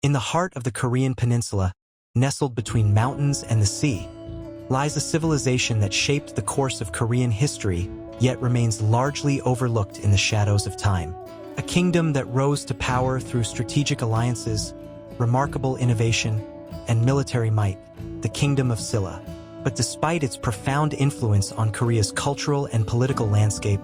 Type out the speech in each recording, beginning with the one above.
In the heart of the Korean Peninsula, nestled between mountains and the sea, lies a civilization that shaped the course of Korean history, yet remains largely overlooked in the shadows of time. A kingdom that rose to power through strategic alliances, remarkable innovation, and military might, the Kingdom of Silla. But despite its profound influence on Korea's cultural and political landscape,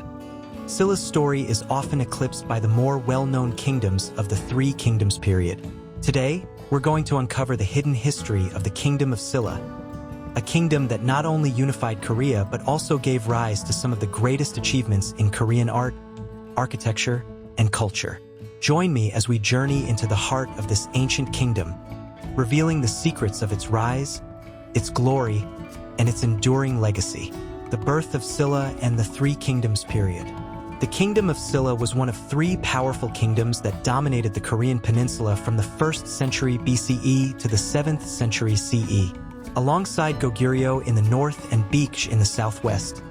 Silla's story is often eclipsed by the more well-known kingdoms of the Three Kingdoms period. Today, we're going to uncover the hidden history of the Kingdom of Silla, a kingdom that not only unified Korea but also gave rise to some of the greatest achievements in Korean art, architecture, and culture. Join me as we journey into the heart of this ancient kingdom, revealing the secrets of its rise, its glory, and its enduring legacy. The birth of Silla and the Three Kingdoms period. The Kingdom of Silla was one of three powerful kingdoms that dominated the Korean Peninsula from the 1st century BCE to the 7th century CE. Alongside Goguryeo in the north and Baekje in the southwest,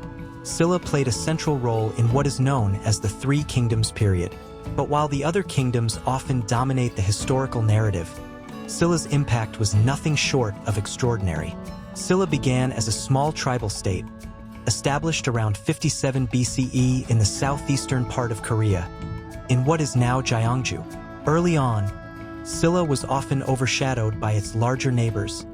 Silla played a central role in what is known as the Three Kingdoms period. But while the other kingdoms often dominate the historical narrative, Silla's impact was nothing short of extraordinary. Silla began as a small tribal state, established around 57 BCE in the southeastern part of Korea, in what is now Gyeongju. Early on, Silla was often overshadowed by its larger neighbors,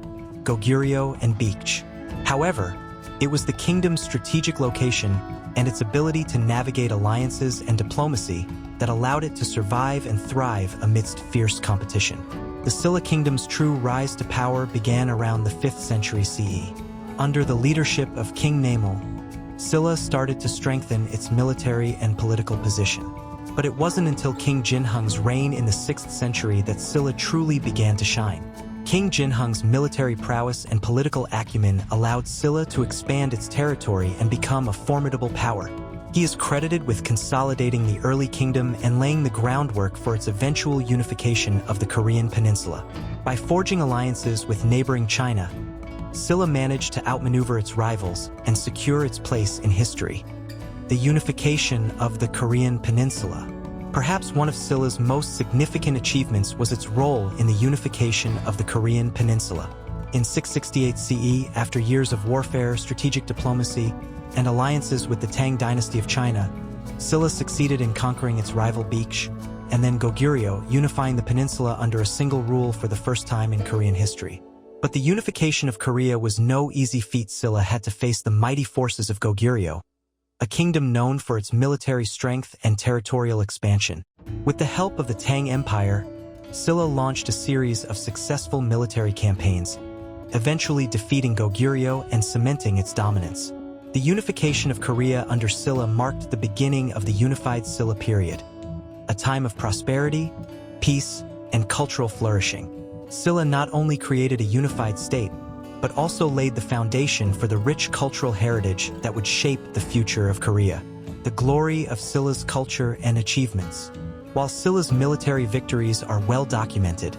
Goguryeo and Baekje. However, it was the kingdom's strategic location and its ability to navigate alliances and diplomacy that allowed it to survive and thrive amidst fierce competition. The Silla kingdom's true rise to power began around the 5th century CE. Under the leadership of King Naemal, Silla started to strengthen its military and political position. But it wasn't until King Jinhung's reign in the 6th century that Silla truly began to shine. King Jinhung's military prowess and political acumen allowed Silla to expand its territory and become a formidable power. He is credited with consolidating the early kingdom and laying the groundwork for its eventual unification of the Korean Peninsula. By forging alliances with neighboring China, Silla managed to outmaneuver its rivals and secure its place in history. The unification of the Korean Peninsula. Perhaps one of Silla's most significant achievements was its role in the unification of the Korean Peninsula. In 668 CE, after years of warfare, strategic diplomacy, and alliances with the Tang dynasty of China, Silla succeeded in conquering its rival Baekje, and then Goguryeo, unifying the peninsula under a single rule for the first time in Korean history. But the unification of Korea was no easy feat. Silla had to face the mighty forces of Goguryeo, a kingdom known for its military strength and territorial expansion. With the help of the Tang Empire, Silla launched a series of successful military campaigns, eventually defeating Goguryeo and cementing its dominance. The unification of Korea under Silla marked the beginning of the unified Silla period, a time of prosperity, peace, and cultural flourishing. Silla not only created a unified state, but also laid the foundation for the rich cultural heritage that would shape the future of Korea. The glory of Silla's culture and achievements. While Silla's military victories are well documented,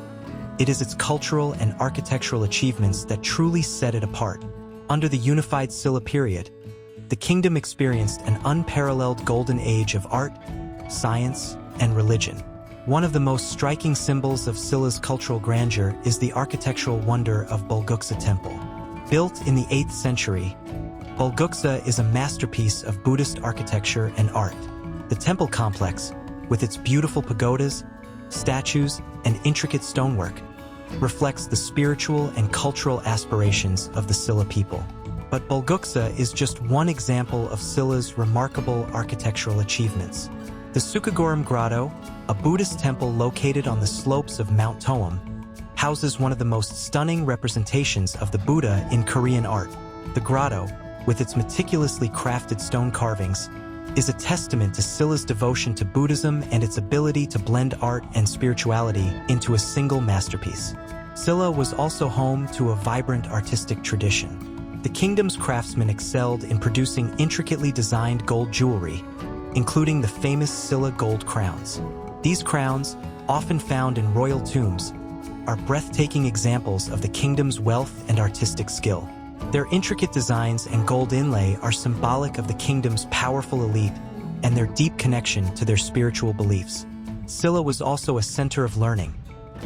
it is its cultural and architectural achievements that truly set it apart. Under the unified Silla period, the kingdom experienced an unparalleled golden age of art, science, and religion. One of the most striking symbols of Silla's cultural grandeur is the architectural wonder of Bulguksa Temple. Built in the 8th century, Bulguksa is a masterpiece of Buddhist architecture and art. The temple complex, with its beautiful pagodas, statues, and intricate stonework, reflects the spiritual and cultural aspirations of the Silla people. But Bulguksa is just one example of Silla's remarkable architectural achievements. The Sukagoram Grotto, a Buddhist temple located on the slopes of Mount Toum, houses one of the most stunning representations of the Buddha in Korean art. The grotto, with its meticulously crafted stone carvings, is a testament to Silla's devotion to Buddhism and its ability to blend art and spirituality into a single masterpiece. Silla was also home to a vibrant artistic tradition. The kingdom's craftsmen excelled in producing intricately designed gold jewelry, including the famous Silla gold crowns. These crowns, often found in royal tombs, are breathtaking examples of the kingdom's wealth and artistic skill. Their intricate designs and gold inlay are symbolic of the kingdom's powerful elite and their deep connection to their spiritual beliefs. Silla was also a center of learning,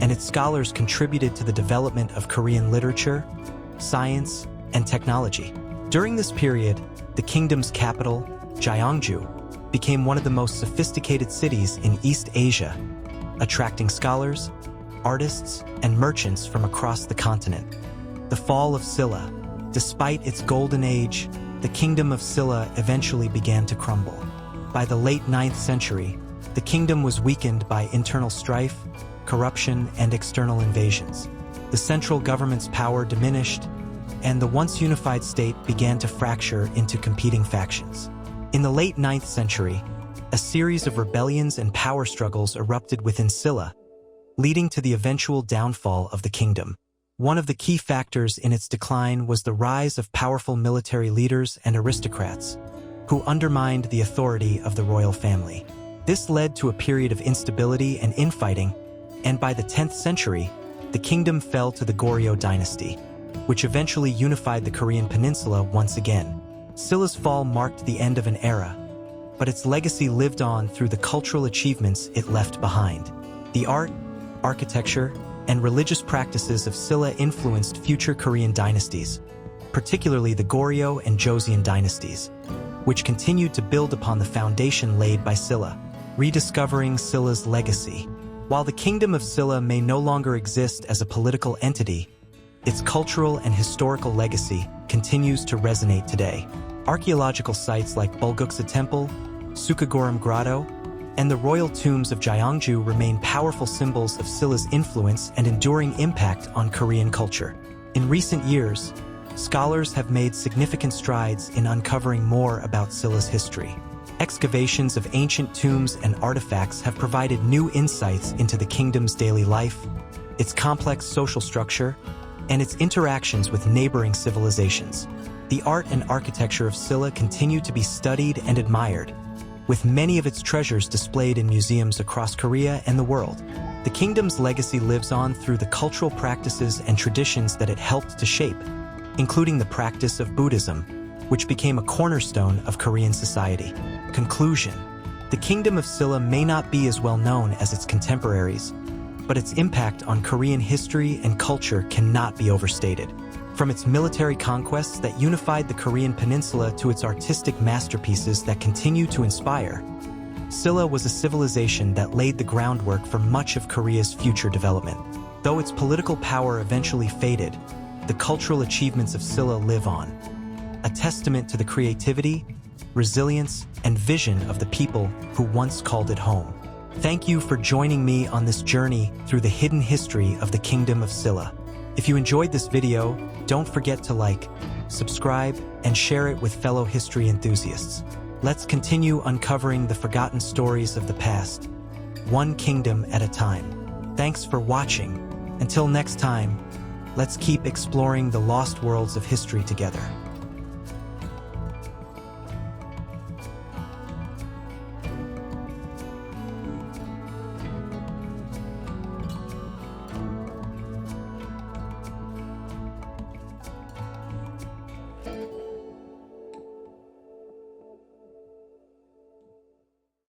and its scholars contributed to the development of Korean literature, science, and technology. During this period, the kingdom's capital, Gyeongju, became one of the most sophisticated cities in East Asia, attracting scholars, artists, and merchants from across the continent. The fall of Silla. Despite its golden age, the Kingdom of Silla eventually began to crumble. By the late 9th century, the kingdom was weakened by internal strife, corruption, and external invasions. The central government's power diminished, and the once unified state began to fracture into competing factions. In the late 9th century, a series of rebellions and power struggles erupted within Silla, leading to the eventual downfall of the kingdom. One of the key factors in its decline was the rise of powerful military leaders and aristocrats, who undermined the authority of the royal family. This led to a period of instability and infighting, and by the 10th century, the kingdom fell to the Goryeo dynasty, which eventually unified the Korean Peninsula once again. Silla's fall marked the end of an era, but its legacy lived on through the cultural achievements it left behind. The art, architecture, and religious practices of Silla influenced future Korean dynasties, particularly the Goryeo and Joseon dynasties, which continued to build upon the foundation laid by Silla. Rediscovering Silla's legacy. While the Kingdom of Silla may no longer exist as a political entity, its cultural and historical legacy continues to resonate today. Archaeological sites like Bulguksa Temple, Sukagoram Grotto, and the royal tombs of Gyeongju remain powerful symbols of Silla's influence and enduring impact on Korean culture. In recent years, scholars have made significant strides in uncovering more about Silla's history. Excavations of ancient tombs and artifacts have provided new insights into the kingdom's daily life, its complex social structure, and its interactions with neighboring civilizations. The art and architecture of Silla continue to be studied and admired, with many of its treasures displayed in museums across Korea and the world. The kingdom's legacy lives on through the cultural practices and traditions that it helped to shape, including the practice of Buddhism, which became a cornerstone of Korean society. Conclusion. The Kingdom of Silla may not be as well known as its contemporaries, but its impact on Korean history and culture cannot be overstated. From its military conquests that unified the Korean Peninsula to its artistic masterpieces that continue to inspire, Silla was a civilization that laid the groundwork for much of Korea's future development. Though its political power eventually faded, the cultural achievements of Silla live on, a testament to the creativity, resilience, and vision of the people who once called it home. Thank you for joining me on this journey through the hidden history of the Kingdom of Silla. If you enjoyed this video, don't forget to like, subscribe, and share it with fellow history enthusiasts. Let's continue uncovering the forgotten stories of the past, one kingdom at a time. Thanks for watching. Until next time, let's keep exploring the lost worlds of history together.